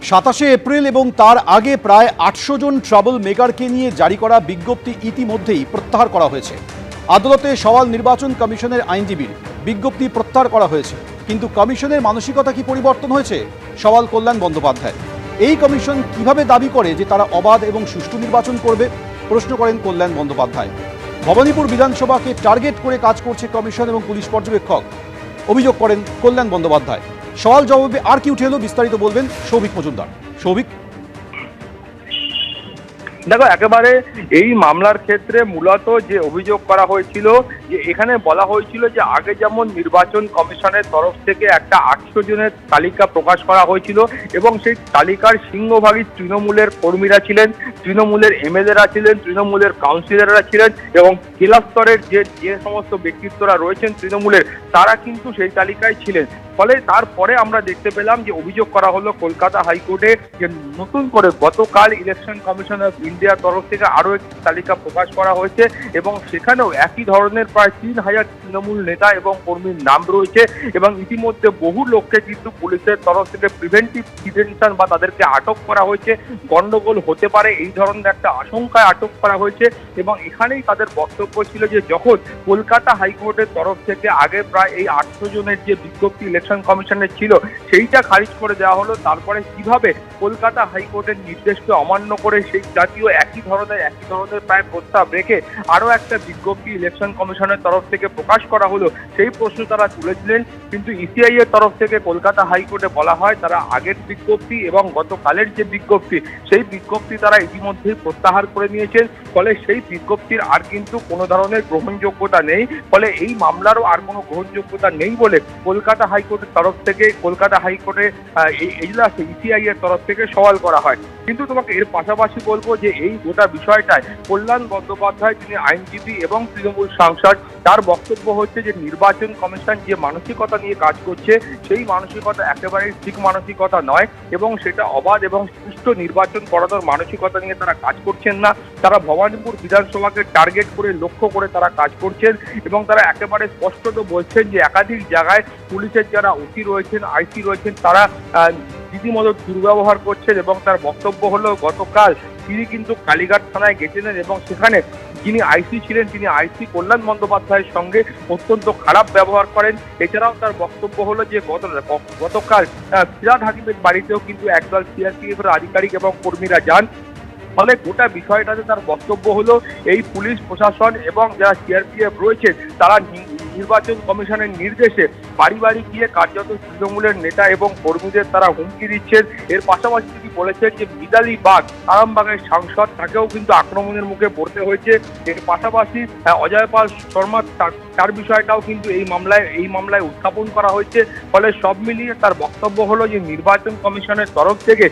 27 April এবং তার আগে প্রায় 800 জন ট্রাবল মেকারকে নিয়ে জারি করা বিজ্ঞপ্তি ইতিমধ্যেই প্রত্যাহার করা হয়েছে। আদালতে সওয়াল নির্বাচন কমিশনের আইনজীবীর বিজ্ঞপ্তি প্রত্যাহার করা হয়েছে, কিন্তু কমিশনের মানসিকতা কি পরিবর্তন হয়েছে? সওয়াল কল্যাণ বন্দ্যোপাধ্যায়। এই কমিশন কিভাবে দাবি করে যে তারা অবাধ এবং সুষ্ঠু নির্বাচন করবে, প্রশ্ন করেন কল্যাণ বন্দ্যোপাধ্যায়। ভবানীপুর বিধানসভাকে টার্গেট করে কাজ করছে কমিশন এবং পুলিশ পর্যবেক্ষক, অভিযোগ করেন কল্যাণ বন্দ্যোপাধ্যায়। সওয়াল জবাবে আর কি উঠে এলো, বিস্তারিত বলবেন সৌভিক মজুমদার। সৌভিক, দেখো, একেবারে এই মামলার ক্ষেত্রে মূলত যে অভিযোগ করা হয়েছিল, যে এখানে বলা হয়েছিল যে আগে যেমন নির্বাচন কমিশনের তরফ থেকে একটা 800 জনের তালিকা প্রকাশ করা হয়েছিল এবং সেই তালিকার সিংহভাগই তৃণমূলের কর্মীরা ছিলেন, তৃণমূলের এমএলএরা ছিলেন, তৃণমূলের কাউন্সিলররা ছিলেন এবং জেলা স্তরের যে সমস্ত ব্যক্তিত্বরা রয়েছেন তৃণমূলের, তারা কিন্তু সেই তালিকায় ছিলেন। ফলে তারপরে আমরা দেখতে পেলাম যে অভিযোগ করা হলো কলকাতা হাইকোর্টে যে নতুন করে গতকাল ইলেকশন কমিশন অফ ইন্ডিয়ার তরফ থেকে আরও একটি তালিকা প্রকাশ করা হয়েছে এবং সেখানেও একই ধরনের প্রায় 3000 তৃণমূল নেতা এবং কর্মীর নাম রয়েছে এবং ইতিমধ্যে বহু লোককে কিন্তু পুলিশের তরফ থেকে প্রিভেন্টিভ ডিটেনশন বা তাদেরকে আটক করা হয়েছে। গন্ডগোল হতে পারে এই ধরনের একটা আশঙ্কায় আটক করা হয়েছে এবং এখানেই তাদের বক্তব্য ছিল যে যখন কলকাতা হাইকোর্টের তরফ থেকে আগে প্রায় এই 800 জনের যে বিজ্ঞপ্তি ইলেকশন কমিশনের ছিল সেইটা খারিজ করে দেওয়া হলো, তারপরে কিভাবে কলকাতা হাইকোর্টের নির্দেশকে অমান্য করে সেই জাতীয় একই ধরনের প্রায় প্রস্তাব রেখে আরও একটা বিজ্ঞপ্তি ইলেকশন কমিশনের তরফ থেকে প্রকাশ করা হলো, সেই প্রশ্ন তারা তুলেছিলেন। কিন্তু ইসিআই এর তরফ থেকে কলকাতা হাইকোর্টে বলা হয় তারা আগের বিজ্ঞপ্তি এবং গতকালের যে বিজ্ঞপ্তি সেই বিজ্ঞপ্তি তারা ইতিমধ্যেই প্রত্যাহার করে নিয়েছেন। ফলে সেই বিজ্ঞপ্তির আর কিন্তু কোনো ধরনের গ্রহণযোগ্যতা নেই। ফলে এই মামলারও আর কোনো গ্রহণযোগ্যতা নেই বলে কলকাতা হাইকোর্টের তরফ থেকে কলকাতা হাইকোর্টে এই এজলাসে ইসিআই এর তরফ থেকে সওয়াল করা হয়। কিন্তু তোমাকে এর পাশাপাশি বলবো যে এই গোটা বিষয়টায় কল্যাণ বন্দ্যোপাধ্যায়, যিনি আইনজীবী এবং তৃণমূল সাংসদ, তার বক্তব্য হচ্ছে যে নির্বাচন কমিশন যে মানসিকতা নিয়ে কাজ করছে সেই মানসিকতা একেবারেই ঠিক মানসিকতা নয় এবং সেটা অবাধ এবং সুষ্ঠু নির্বাচন করানোর মানসিকতা নিয়ে তারা কাজ করছেন না। তারা ভবানীপুর বিধানসভাকে টার্গেট করে লক্ষ্য করে তারা কাজ করছেন এবং তারা একেবারে স্পষ্টত বলছেন যে একাধিক জায়গায় পুলিশের যারা ওসি রয়েছেন, আইসি রয়েছেন, তারা রীতিমতো দুর্ব্যবহার করছেন এবং তার বক্তব্য হলো গতকাল তিনি কিন্তু কালীঘাট থানায় গেছিলেন এবং সেখানে যিনি আইসি ছিলেন তিনি আইসি কল্যাণ বন্দ্যোপাধ্যায়ের সঙ্গে অত্যন্ত খারাপ ব্যবহার করেন। এছাড়াও তার বক্তব্য হলো যে গতকাল ফিরাদ হাকিমের বাড়িতেও কিন্তু একদল সিআরপিএফ এর আধিকারিক এবং কর্মীরা যান। ফলে গোটা বিষয়টাতে তার বক্তব্য হলো এই পুলিশ প্রশাসন এবং যারা সিআরপিএফ রয়েছেন তারা নির্বাচন কমিশনের নির্দেশে বাড়ি বাড়ি গিয়ে কার্যত তৃণমূলের নেতা এবং কর্মীদের তারা হুমকি দিচ্ছেন। এর পাশাপাশি তিনি বলেছেন যে মিতালি বাগ, আরামবাগের সাংসদ, তাকেও কিন্তু আক্রমণের মুখে পড়তে হয়েছে। এর পাশাপাশি অজয় পাল শর্মা, তার বিষয়টাও কিন্তু এই মামলায় উত্থাপন করা হয়েছে। ফলে সব মিলিয়ে তার বক্তব্য হলো যে নির্বাচন কমিশনের তরফ থেকে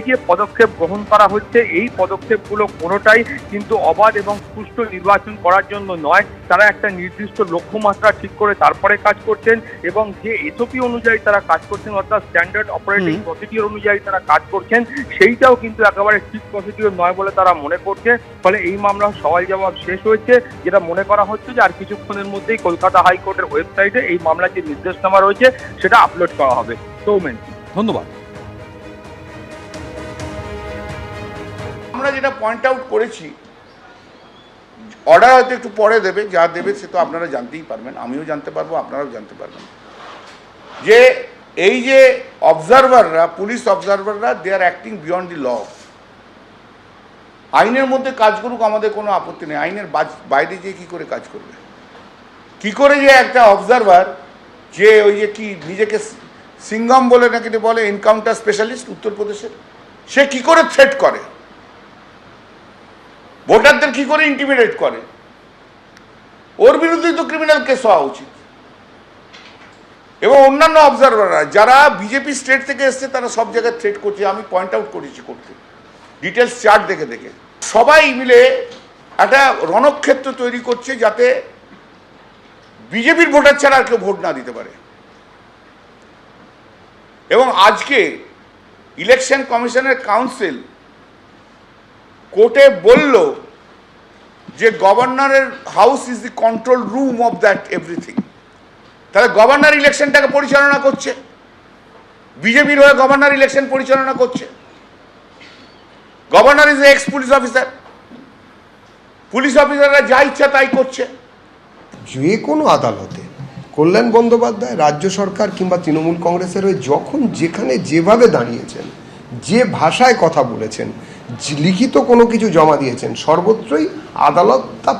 যে পদক্ষেপ গ্রহণ করা হচ্ছে এই পদক্ষেপগুলো কোনোটাই কিন্তু অবাধ এবং সুষ্ঠু নির্বাচন করার জন্য নয়। তারা একটা নির্দিষ্ট লক্ষ্যমাত্রা ঠিক করে তারপরে কাজ করছেন এবং যে এসওপি অনুযায়ী তারা কাজ করছেন, অর্থাৎ স্ট্যান্ডার্ড অপারেটিং প্রসিডিওর অনুযায়ী তারা কাজ করছেন, সেইটাও কিন্তু একেবারে ঠিক প্রসিডিওর নয় বলে তারা মনে করছে। ফলে এই মামলার সওয়াল জবাব শেষ হয়েছে, যেটা মনে করা হচ্ছে যে আর কিছুক্ষণের মধ্যেই কলকাতা হাইকোর্টের ওয়েবসাইটে এই মামলার যে নির্দেশনামা রয়েছে সেটা আপলোড করা হবে। সৌমেন, ধন্যবাদ। আমরা যেটা পয়েন্ট আউট করেছি, অর্ডার হয়তো একটু পরে দেবে, যা দেবে সে তো আপনারা জানতেই পারবেন, আমিও জানতে পারবো, আপনারাও জানতে পারবেন, যে এই যে অবজারভাররা, পুলিশ অবজারভাররা, they are acting beyond the law. আইনের মধ্যে কাজ করুক, আমাদের কোনো আপত্তি নেই। আইনের বাইরে গিয়ে কী করে কাজ করবে? কি করে যে একটা অবজারভার, যে ওই যে কি নিজেকে সিঙ্গম বলে নাকি বলে, এনকাউন্টার স্পেশালিস্ট উত্তরপ্রদেশের, সে কি করে থ্রেট করে, ভোটারদের কি করে ইন্টিমিডেট করে, ওর বিরুদ্ধেই তো ক্রিমিনাল কেস হওয়া উচিত। এবং অন্যান্য অবজারভাররা যারা বিজেপি স্টেট থেকে এসছে তারা সব জায়গায় থ্রেট করছে, আমি পয়েন্ট আউট করেছি করতে, ডিটেলস চার্ট দেখে সবাই মিলে একটা রণক্ষেত্র তৈরি করছে যাতে বিজেপির ভোটার ছাড়া আর কেউ ভোট না দিতে পারে। এবং আজকে ইলেকশন কমিশনের কাউন্সিল কোর্টে বলল যে গভর্নরের house is the control room of that everything. তাহলে গভর্নর ইলেকশনটাকে পরিচালনা করছে, বিজেপির হয়ে গভর্নর ইলেকশন পরিচালনা করছে। Governor is ex police officer, police অফিসাররা যা ইচ্ছা তাই করছে। যে কোনো আদালতে কল্যাণ বন্দ্যোপাধ্যায় রাজ্য সরকার কিংবা তৃণমূল কংগ্রেসের হয়ে যখন যেখানে যেভাবে দাঁড়িয়েছেন, যে ভাষায় কথা বলেছেন, লিখিত কোনো কিছু জমা দিয়েছেন, সর্বত্রই আদালত তা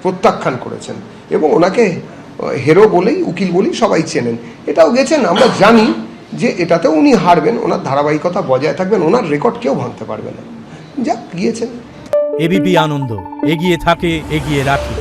প্রত্যাখ্যান করেছেন এবং ওনাকে হেরো বলেই, উকিল বলেই সবাই চেনেন। এটাও গেছেন, আমরা জানি যে এটাতেও উনি হারবেন, ওনার ধারাবাহিকতা বজায় থাকবেন, ওনার রেকর্ড কেউ ভাঙতে পারবে না। যাক, গিয়েছেন। এবিপি আনন্দ, এগিয়ে থাকে, এগিয়ে রাখে।